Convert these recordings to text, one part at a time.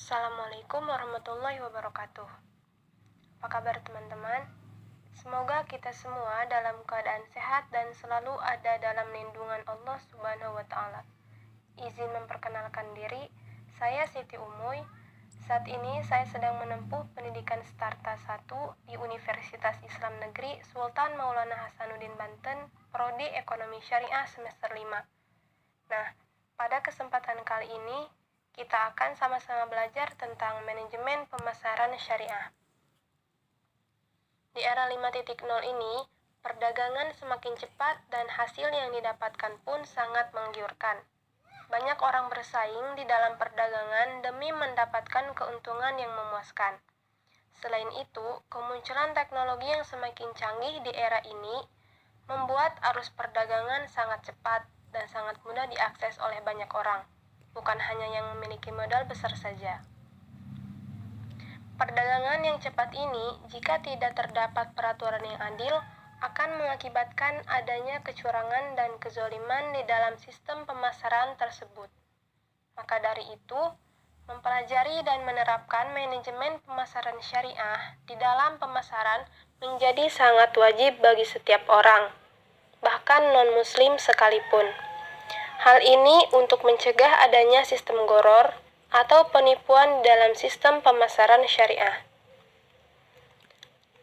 Assalamualaikum warahmatullahi wabarakatuh. Apa kabar teman-teman? Semoga kita semua dalam keadaan sehat dan selalu ada dalam lindungan Allah Subhanahu wa Ta'ala. Izin memperkenalkan diri, saya Siti Umuy. Saat ini saya sedang menempuh pendidikan Starta 1 di Universitas Islam Negeri Sultan Maulana Hasanuddin Banten, Prodi Ekonomi Syariah semester 5. Nah, pada kesempatan kali ini kita akan sama-sama belajar tentang manajemen pemasaran syariah. Di era 5.0 ini, perdagangan semakin cepat dan hasil yang didapatkan pun sangat menggiurkan. Banyak orang bersaing di dalam perdagangan demi mendapatkan keuntungan yang memuaskan. Selain itu, kemunculan teknologi yang semakin canggih di era ini membuat arus perdagangan sangat cepat dan sangat mudah diakses oleh banyak orang. Bukan hanya yang memiliki modal besar saja. Perdagangan yang cepat ini, jika tidak terdapat peraturan yang adil, akan mengakibatkan adanya kecurangan dan kezaliman di dalam sistem pemasaran tersebut. Maka dari itu, mempelajari dan menerapkan manajemen pemasaran syariah di dalam pemasaran menjadi sangat wajib bagi setiap orang, bahkan non-muslim sekalipun. Hal ini untuk mencegah adanya sistem goror atau penipuan dalam sistem pemasaran syariah.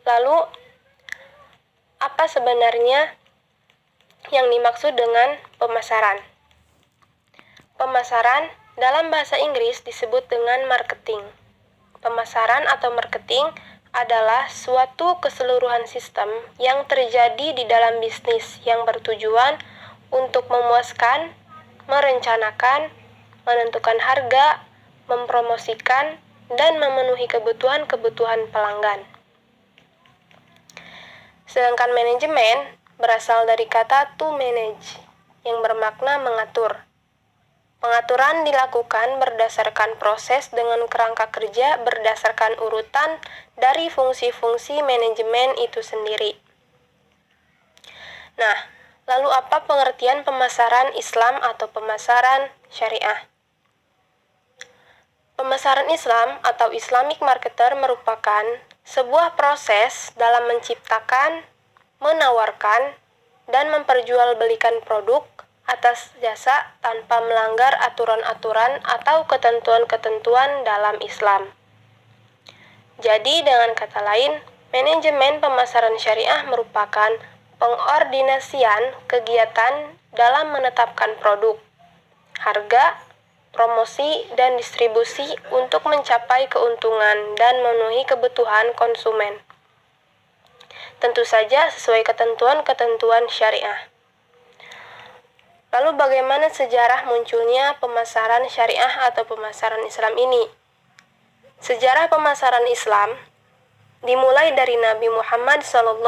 Lalu, apa sebenarnya yang dimaksud dengan pemasaran? Pemasaran dalam bahasa Inggris disebut dengan marketing. Pemasaran atau marketing adalah suatu keseluruhan sistem yang terjadi di dalam bisnis yang bertujuan untuk memuaskan, merencanakan, menentukan harga, mempromosikan, dan memenuhi kebutuhan-kebutuhan pelanggan. Sedangkan manajemen berasal dari kata to manage, yang bermakna mengatur. Pengaturan dilakukan berdasarkan proses dengan kerangka kerja berdasarkan urutan dari fungsi-fungsi manajemen itu sendiri. Nah, lalu apa pengertian pemasaran Islam atau pemasaran syariah? Pemasaran Islam atau Islamic marketer merupakan sebuah proses dalam menciptakan, menawarkan, dan memperjualbelikan produk atas jasa tanpa melanggar aturan-aturan atau ketentuan-ketentuan dalam Islam. Jadi dengan kata lain, manajemen pemasaran syariah merupakan pengordinasian kegiatan dalam menetapkan produk, harga, promosi, dan distribusi untuk mencapai keuntungan dan memenuhi kebutuhan konsumen. Tentu saja sesuai ketentuan-ketentuan syariah. Lalu bagaimana sejarah munculnya pemasaran syariah atau pemasaran Islam ini? Sejarah pemasaran Islam dimulai dari Nabi Muhammad SAW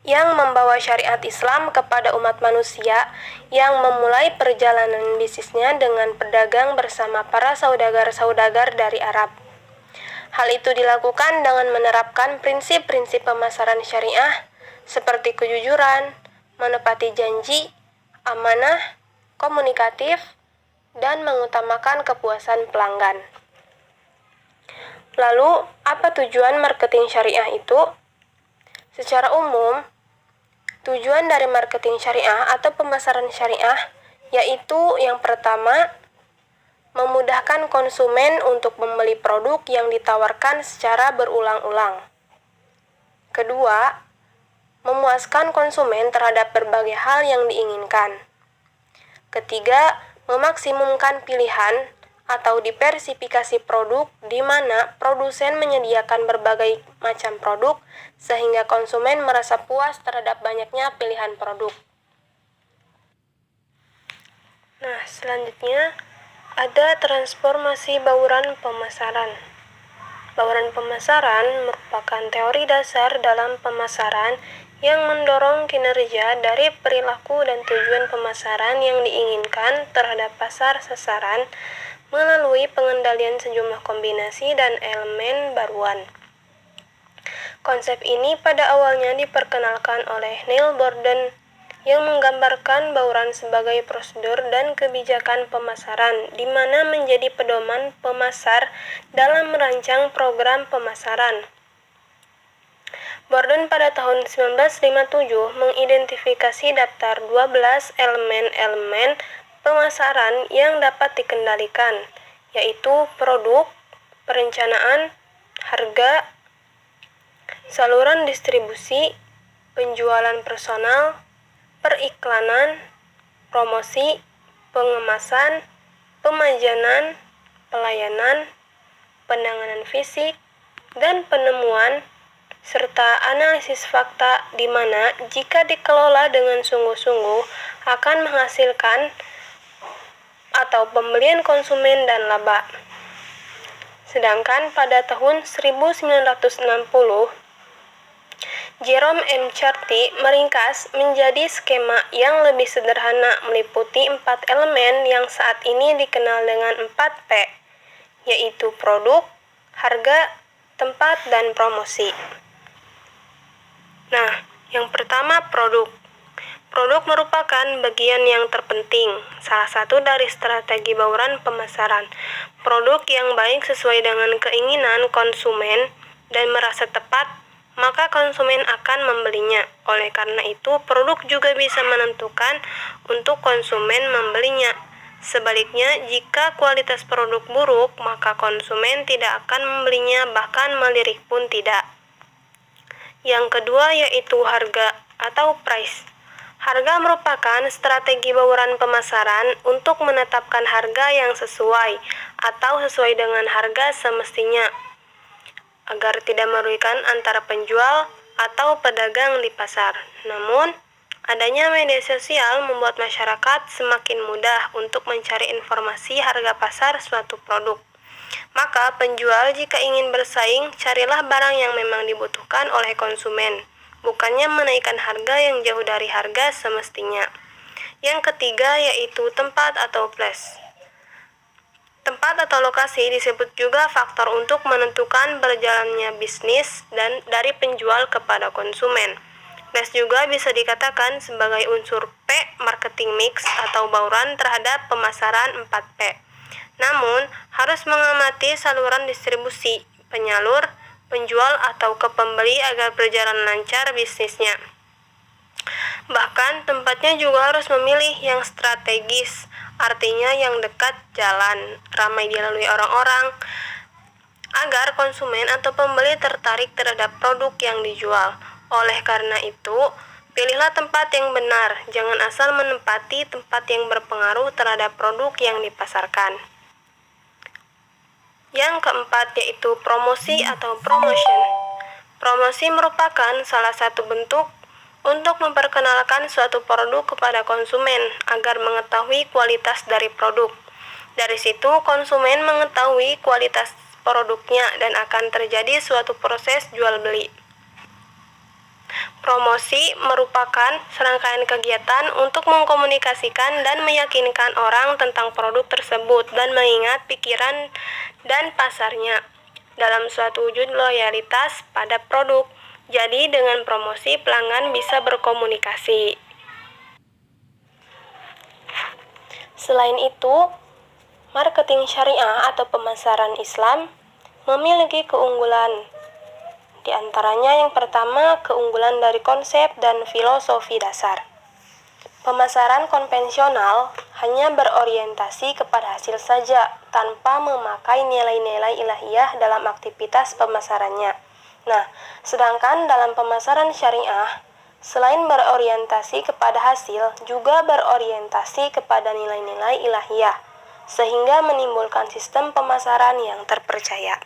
yang membawa syariat Islam kepada umat manusia yang memulai perjalanan bisnisnya dengan berdagang bersama para saudagar-saudagar dari Arab. Hal itu dilakukan dengan menerapkan prinsip-prinsip pemasaran syariah seperti kejujuran, menepati janji, amanah, komunikatif, dan mengutamakan kepuasan pelanggan. Lalu, apa tujuan marketing syariah itu? Secara umum, tujuan dari marketing syariah atau pemasaran syariah yaitu yang pertama, memudahkan konsumen untuk membeli produk yang ditawarkan secara berulang-ulang. Kedua, memuaskan konsumen terhadap berbagai hal yang diinginkan. Ketiga, memaksimumkan pilihan atau diversifikasi produk di mana produsen menyediakan berbagai macam produk sehingga konsumen merasa puas terhadap banyaknya pilihan produk. Nah, selanjutnya ada transformasi bauran pemasaran. Bauran pemasaran merupakan teori dasar dalam pemasaran yang mendorong kinerja dari perilaku dan tujuan pemasaran yang diinginkan terhadap pasar sasaran melalui pengendalian sejumlah kombinasi dan elemen baruan. Konsep ini pada awalnya diperkenalkan oleh Neil Borden yang menggambarkan bauran sebagai prosedur dan kebijakan pemasaran, di mana menjadi pedoman pemasar dalam merancang program pemasaran. Borden pada tahun 1957 mengidentifikasi daftar 12 elemen-elemen pemasaran yang dapat dikendalikan, yaitu produk, perencanaan, harga, saluran distribusi, penjualan personal, periklanan, promosi, pengemasan, pemajanan, pelayanan, penanganan fisik, dan penemuan, serta analisis fakta di mana jika dikelola dengan sungguh-sungguh akan menghasilkan atau pembelian konsumen dan laba. Sedangkan pada tahun 1960, Jerome M. Charty meringkas menjadi skema yang lebih sederhana meliputi 4 elemen yang saat ini dikenal dengan 4P, yaitu produk, harga, tempat, dan promosi. Nah, yang pertama produk. Produk merupakan bagian yang terpenting, salah satu dari strategi bauran pemasaran. Produk yang baik sesuai dengan keinginan konsumen dan merasa tepat, maka konsumen akan membelinya. Oleh karena itu, produk juga bisa menentukan untuk konsumen membelinya. Sebaliknya, jika kualitas produk buruk, maka konsumen tidak akan membelinya, bahkan melirik pun tidak. Yang kedua yaitu harga atau price. Harga merupakan strategi bauran pemasaran untuk menetapkan harga yang sesuai atau sesuai dengan harga semestinya, agar tidak merugikan antara penjual atau pedagang di pasar. Namun, adanya media sosial membuat masyarakat semakin mudah untuk mencari informasi harga pasar suatu produk. Maka penjual jika ingin bersaing, carilah barang yang memang dibutuhkan oleh konsumen, bukannya menaikkan harga yang jauh dari harga semestinya. Yang ketiga yaitu tempat atau place. Tempat atau lokasi disebut juga faktor untuk menentukan berjalannya bisnis dan dari penjual kepada konsumen. Place juga bisa dikatakan sebagai unsur P marketing mix atau bauran terhadap pemasaran 4P. Namun, harus mengamati saluran distribusi, penyalur, penjual atau ke pembeli agar berjalan lancar bisnisnya. Bahkan tempatnya juga harus memilih yang strategis, artinya yang dekat jalan, ramai dilalui orang-orang, agar konsumen atau pembeli tertarik terhadap produk yang dijual. Oleh karena itu, pilihlah tempat yang benar, jangan asal menempati tempat yang berpengaruh terhadap produk yang dipasarkan. Yang keempat yaitu promosi atau promotion. Promosi merupakan salah satu bentuk untuk memperkenalkan suatu produk kepada konsumen agar mengetahui kualitas dari produk. Dari situ konsumen mengetahui kualitas produknya dan akan terjadi suatu proses jual beli. Promosi merupakan serangkaian kegiatan untuk mengkomunikasikan dan meyakinkan orang tentang produk tersebut dan mengingat pikiran dan pasarnya dalam suatu wujud loyalitas pada produk. Jadi dengan promosi pelanggan bisa berkomunikasi. Selain itu, marketing syariah atau pemasaran Islam memiliki keunggulan. Di antaranya yang pertama, keunggulan dari konsep dan filosofi dasar. Pemasaran konvensional hanya berorientasi kepada hasil saja tanpa memakai nilai-nilai ilahiyah dalam aktivitas pemasarannya. Nah, sedangkan dalam pemasaran syariah, selain berorientasi kepada hasil, juga berorientasi kepada nilai-nilai ilahiyah, sehingga menimbulkan sistem pemasaran yang terpercaya.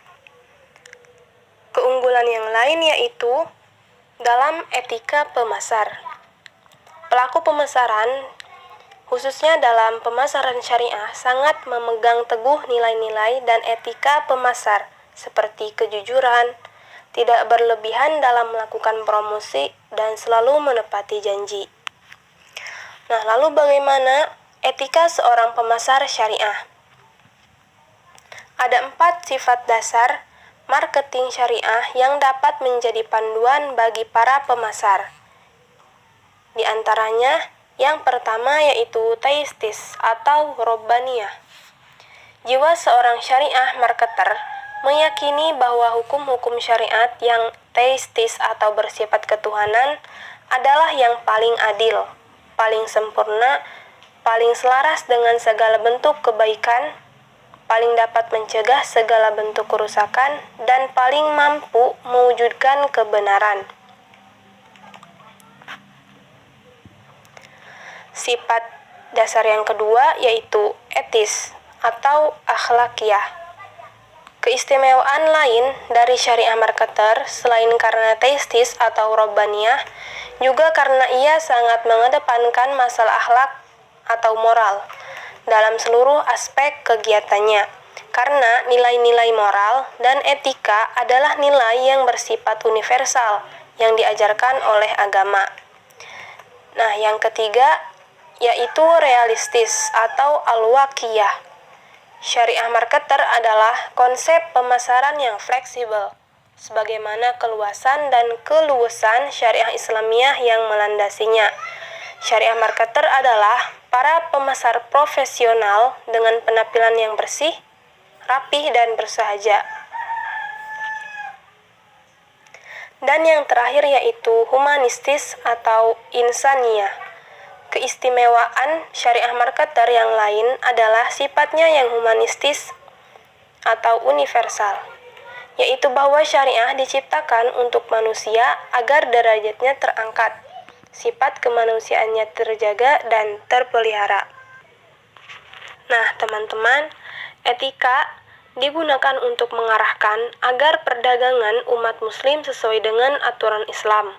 Keunggulan yang lain yaitu dalam etika pemasar. Pelaku pemasaran, khususnya dalam pemasaran syariah, sangat memegang teguh nilai-nilai dan etika pemasar, seperti kejujuran, tidak berlebihan dalam melakukan promosi, dan selalu menepati janji. Nah, lalu bagaimana etika seorang pemasar syariah? Ada 4 sifat dasar marketing syariah yang dapat menjadi panduan bagi para pemasar. Di antaranya, Yang pertama yaitu teistis atau robbaniyah. Jiwa seorang syariah marketer meyakini bahwa hukum-hukum syariat yang teistis atau bersifat ketuhanan adalah yang paling adil, paling sempurna, paling selaras dengan segala bentuk kebaikan, paling dapat mencegah segala bentuk kerusakan, dan paling mampu mewujudkan kebenaran. Sifat dasar yang kedua yaitu etis atau akhlakiyah. Keistimewaan lain dari syariah marketer selain karena teistis atau robbaniyah, juga karena ia sangat mengedepankan masalah akhlak atau moral dalam seluruh aspek kegiatannya. Karena nilai-nilai moral dan etika adalah nilai yang bersifat universal yang diajarkan oleh agama. Nah, yang ketiga yaitu realistis atau al-waqiyah. Syariah marketer adalah konsep pemasaran yang fleksibel, sebagaimana keluasan dan keluasan syariah Islamiyah yang melandasinya. Syariah marketer adalah para pemasar profesional dengan penampilan yang bersih, rapih, dan bersahaja. Dan yang terakhir yaitu humanistis atau insaniyah. Keistimewaan syariah marketer yang lain adalah sifatnya yang humanistis atau universal, yaitu bahwa syariah diciptakan untuk manusia agar derajatnya terangkat, sifat kemanusiaannya terjaga dan terpelihara. Nah, teman-teman, etika digunakan untuk mengarahkan agar perdagangan umat muslim sesuai dengan aturan Islam.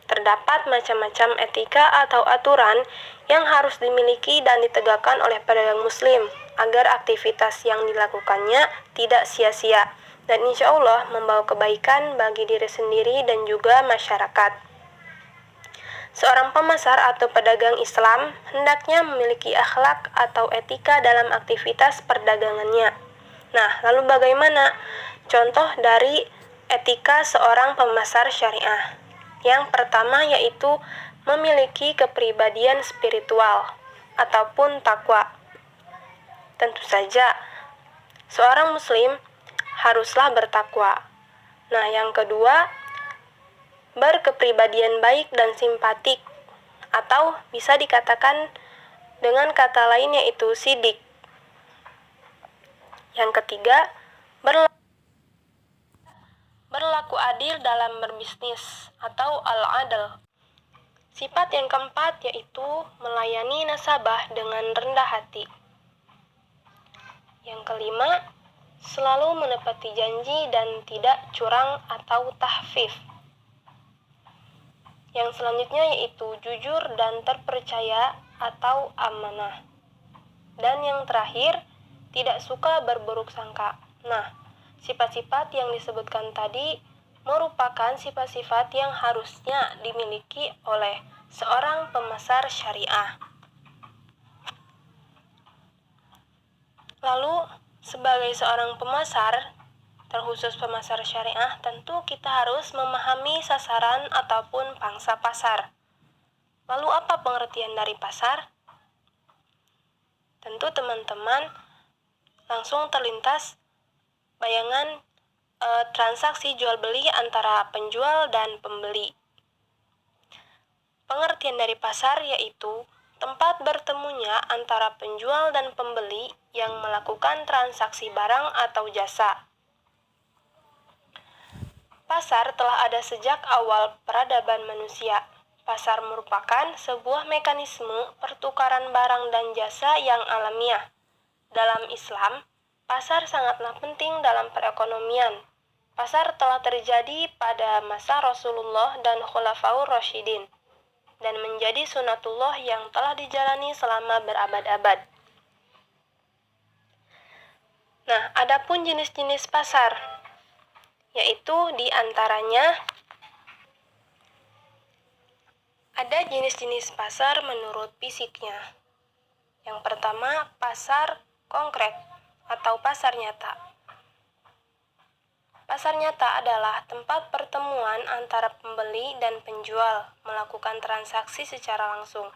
Terdapat macam-macam etika atau aturan yang harus dimiliki dan ditegakkan oleh pedagang muslim agar aktivitas yang dilakukannya tidak sia-sia dan insya Allah membawa kebaikan bagi diri sendiri dan juga masyarakat. Seorang pemasar atau pedagang Islam hendaknya memiliki akhlak atau etika dalam aktivitas perdagangannya. Nah, lalu bagaimana contoh dari etika seorang pemasar syariah? Yang pertama yaitu memiliki kepribadian spiritual ataupun takwa. Tentu saja, seorang muslim haruslah bertakwa. Nah, yang kedua, berkepribadian baik dan simpatik, atau bisa dikatakan dengan kata lain yaitu sidik. Yang ketiga, berlaku adil dalam berbisnis atau al-adl. Sifat yang keempat yaitu melayani nasabah dengan rendah hati. Yang kelima, selalu menepati janji dan tidak curang atau tahfif. Yang selanjutnya yaitu jujur dan terpercaya atau amanah. Dan yang terakhir, tidak suka berburuk sangka. Nah, sifat-sifat yang disebutkan tadi merupakan sifat-sifat yang harusnya dimiliki oleh seorang pemasar syariah. Lalu, sebagai seorang pemasar, terkhusus pemasar syariah, tentu kita harus memahami sasaran ataupun pangsa pasar. Lalu apa pengertian dari pasar? Tentu teman-teman langsung terlintas bayangan transaksi jual beli antara penjual dan pembeli. Pengertian dari pasar yaitu tempat bertemunya antara penjual dan pembeli yang melakukan transaksi barang atau jasa. Pasar telah ada sejak awal peradaban manusia. Pasar merupakan sebuah mekanisme pertukaran barang dan jasa yang alamiah. Dalam Islam, pasar sangatlah penting dalam perekonomian. Pasar telah terjadi pada masa Rasulullah dan Khulafaur Rasyidin dan menjadi sunatullah yang telah dijalani selama berabad-abad. Nah, adapun jenis-jenis pasar, yaitu diantaranya ada jenis-jenis pasar menurut fisiknya. Yang pertama, pasar konkret atau pasar nyata. Pasar nyata adalah tempat pertemuan antara pembeli dan penjual melakukan transaksi secara langsung.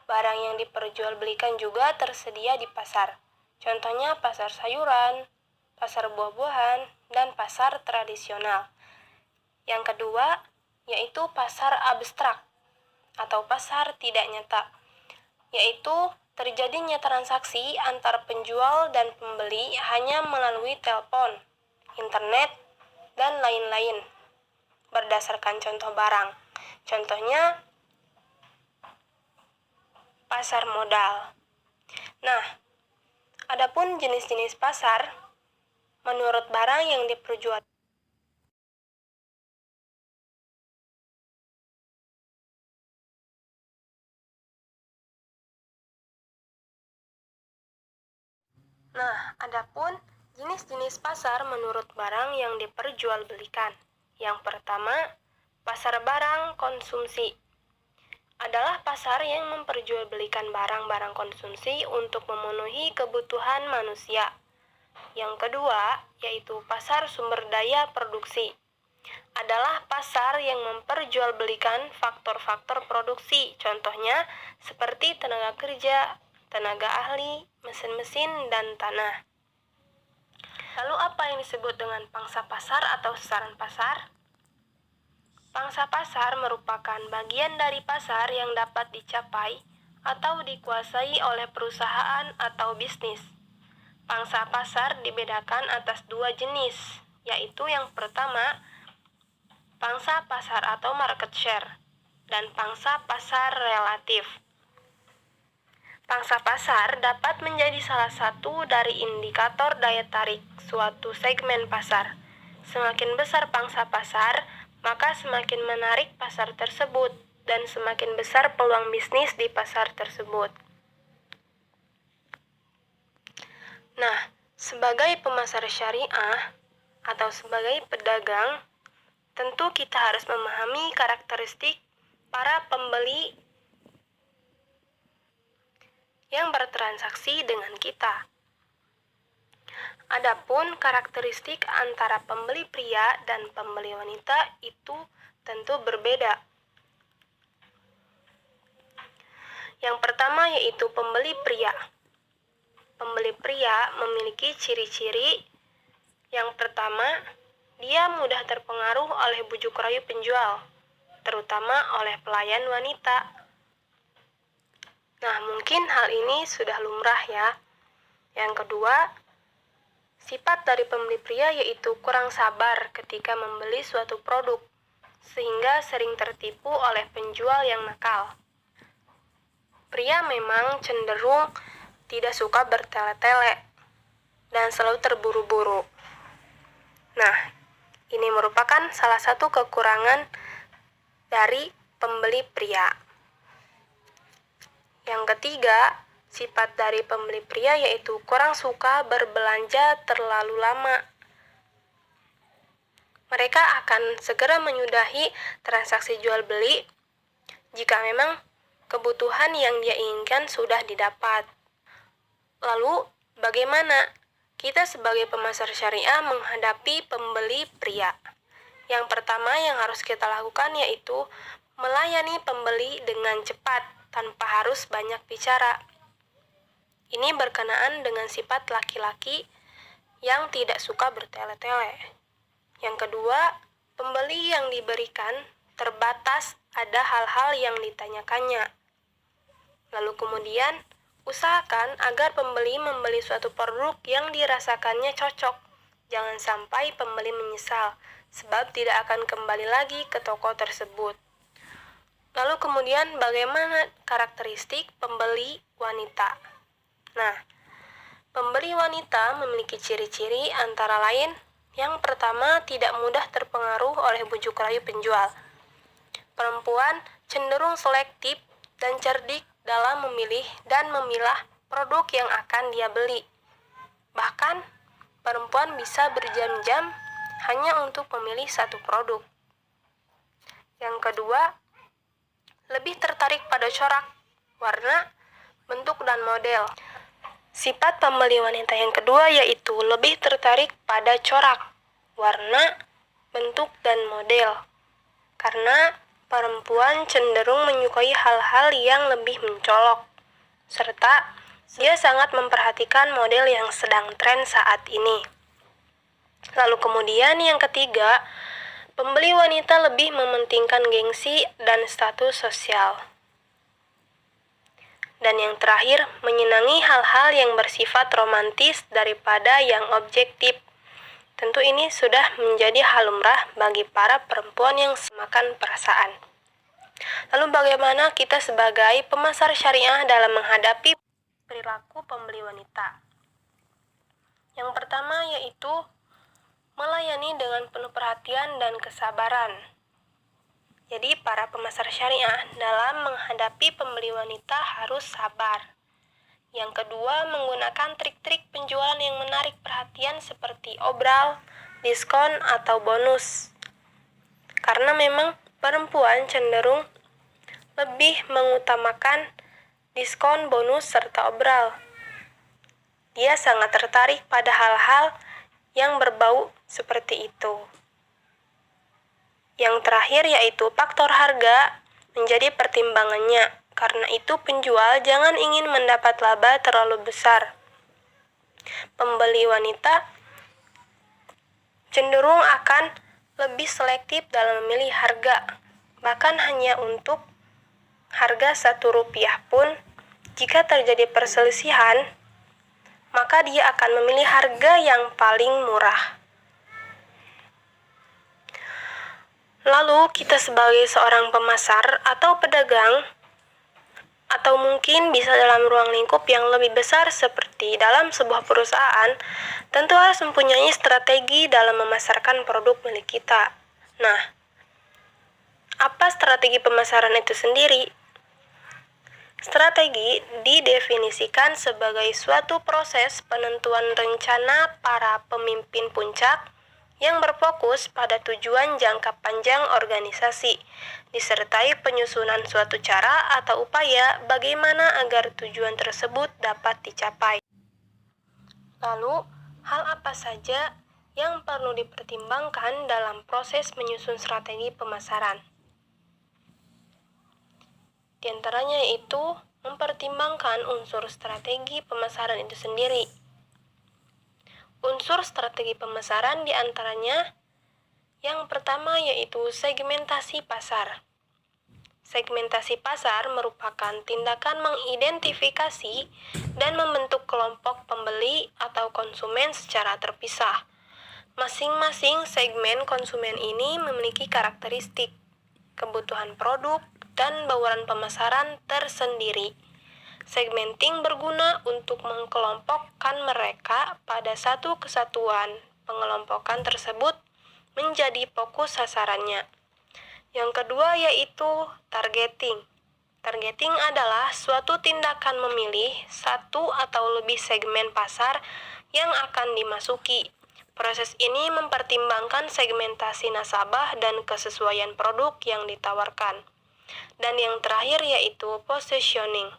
barang yang diperjualbelikan juga tersedia di pasar. Contohnya pasar sayuran, pasar buah-buahan, dan pasar tradisional. Yang kedua, yaitu pasar abstrak atau pasar tidak nyata, yaitu terjadinya transaksi antar penjual dan pembeli hanya melalui telepon, internet, dan lain-lain berdasarkan contoh barang. Contohnya pasar modal. Nah, adapun jenis-jenis pasar menurut barang yang diperjualbelikan. Nah, adapun jenis-jenis pasar menurut barang yang diperjualbelikan. Yang pertama, pasar barang konsumsi adalah pasar yang memperjualbelikan barang-barang konsumsi untuk memenuhi kebutuhan manusia. Yang kedua, yaitu pasar sumber daya produksi. Adalah pasar yang memperjualbelikan faktor-faktor produksi, contohnya seperti tenaga kerja, tenaga ahli, mesin-mesin, dan tanah. Lalu apa yang disebut dengan pangsa pasar atau sasaran pasar? Pangsa pasar merupakan bagian dari pasar yang dapat dicapai atau dikuasai oleh perusahaan atau bisnis. Pangsa pasar dibedakan atas dua jenis, yaitu yang pertama, pangsa pasar atau market share, dan pangsa pasar relatif. Pangsa pasar dapat menjadi salah satu dari indikator daya tarik suatu segmen pasar. Semakin besar pangsa pasar, maka semakin menarik pasar tersebut, dan semakin besar peluang bisnis di pasar tersebut. Nah, sebagai pemasar syariah atau sebagai pedagang, tentu kita harus memahami karakteristik para pembeli yang bertransaksi dengan kita. Adapun karakteristik antara pembeli pria dan pembeli wanita itu tentu berbeda. Yang pertama yaitu pembeli pria. Pembeli pria memiliki ciri-ciri. Yang pertama, dia mudah terpengaruh oleh bujuk rayu penjual, terutama oleh pelayan wanita. Nah, mungkin hal ini sudah lumrah ya. Yang kedua, sifat dari pembeli pria yaitu kurang sabar ketika membeli suatu produk, sehingga sering tertipu oleh penjual yang nakal. Pria memang cenderung tidak suka bertele-tele dan selalu terburu-buru. Nah, ini merupakan salah satu kekurangan dari pembeli pria. Yang ketiga, sifat dari pembeli pria yaitu kurang suka berbelanja terlalu lama. Mereka akan segera menyudahi transaksi jual beli jika memang kebutuhan yang dia inginkan sudah didapat. Lalu, bagaimana kita sebagai pemasar syariah menghadapi pembeli pria? Yang pertama yang harus kita lakukan yaitu melayani pembeli dengan cepat tanpa harus banyak bicara. Ini berkenaan dengan sifat laki-laki yang tidak suka bertele-tele. Yang kedua, pembeli yang diberikan terbatas, ada hal-hal yang ditanyakannya. Lalu kemudian, usahakan agar pembeli membeli suatu produk yang dirasakannya cocok. Jangan sampai pembeli menyesal, sebab tidak akan kembali lagi ke toko tersebut. Lalu kemudian bagaimana karakteristik pembeli wanita? Nah, pembeli wanita memiliki ciri-ciri antara lain. Yang pertama, tidak mudah terpengaruh oleh bujuk rayu penjual. Perempuan cenderung selektif dan cerdik dalam memilih dan memilah produk yang akan dia beli. Bahkan, perempuan bisa berjam-jam hanya untuk memilih satu produk. Yang kedua, lebih tertarik pada corak, warna, bentuk, dan model. Sifat pembeli wanita yang kedua yaitu lebih tertarik pada corak, warna, bentuk, dan model. Karena perempuan cenderung menyukai hal-hal yang lebih mencolok, serta dia sangat memperhatikan model yang sedang tren saat ini. Lalu kemudian yang ketiga, pembeli wanita lebih mementingkan gengsi dan status sosial. Dan yang terakhir, menyenangi hal-hal yang bersifat romantis daripada yang objektif. Tentu ini sudah menjadi hal lumrah bagi para perempuan yang semakan perasaan. Lalu bagaimana kita sebagai pemasar syariah dalam menghadapi perilaku pembeli wanita? Yang pertama yaitu melayani dengan penuh perhatian dan kesabaran. Jadi para pemasar syariah dalam menghadapi pembeli wanita harus sabar. Yang kedua, menggunakan trik-trik penjualan yang menarik perhatian seperti obral, diskon, atau bonus. Karena memang perempuan cenderung lebih mengutamakan diskon, bonus, serta obral. Dia sangat tertarik pada hal-hal yang berbau seperti itu. Yang terakhir yaitu faktor harga menjadi pertimbangannya. Karena itu penjual jangan ingin mendapat laba terlalu besar. Pembeli wanita cenderung akan lebih selektif dalam memilih harga. Bahkan hanya untuk harga Rp1 pun, jika terjadi perselisihan, maka dia akan memilih harga yang paling murah. Lalu kita sebagai seorang pemasar atau pedagang, atau mungkin bisa dalam ruang lingkup yang lebih besar seperti dalam sebuah perusahaan, tentu harus mempunyai strategi dalam memasarkan produk milik kita. Nah, apa strategi pemasaran itu sendiri? Strategi didefinisikan sebagai suatu proses penentuan rencana para pemimpin puncak yang berfokus pada tujuan jangka panjang organisasi, disertai penyusunan suatu cara atau upaya bagaimana agar tujuan tersebut dapat dicapai. Lalu, hal apa saja yang perlu dipertimbangkan dalam proses menyusun strategi pemasaran? Di antaranya yaitu mempertimbangkan unsur strategi pemasaran itu sendiri. Unsur strategi pemasaran diantaranya yang pertama yaitu segmentasi pasar. Segmentasi pasar merupakan tindakan mengidentifikasi dan membentuk kelompok pembeli atau konsumen secara terpisah. Masing-masing segmen konsumen ini memiliki karakteristik, kebutuhan produk, dan bauran pemasaran tersendiri. Segmenting berguna untuk mengkelompokkan mereka pada satu kesatuan. Pengelompokan tersebut menjadi fokus sasarannya. Yang kedua yaitu targeting. Targeting adalah suatu tindakan memilih satu atau lebih segmen pasar yang akan dimasuki. Proses ini mempertimbangkan segmentasi nasabah dan kesesuaian produk yang ditawarkan. Dan yang terakhir yaitu positioning.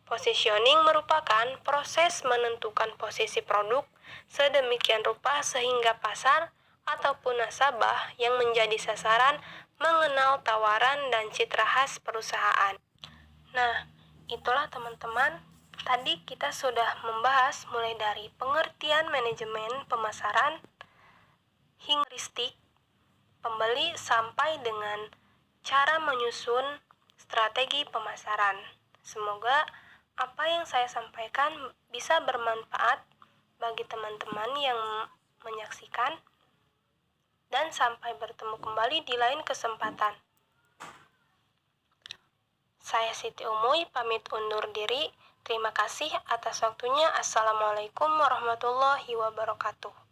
Positioning merupakan proses menentukan posisi produk sedemikian rupa sehingga pasar ataupun nasabah yang menjadi sasaran mengenal tawaran dan citra khas perusahaan. Nah, itulah teman-teman. Tadi kita sudah membahas mulai dari pengertian manajemen pemasaran, heuristik, pembeli sampai dengan cara menyusun strategi pemasaran. Semoga apa yang saya sampaikan bisa bermanfaat bagi teman-teman yang menyaksikan, dan sampai bertemu kembali di lain kesempatan. Saya Siti Umuy pamit undur diri. Terima kasih atas waktunya. Assalamualaikum warahmatullahi wabarakatuh.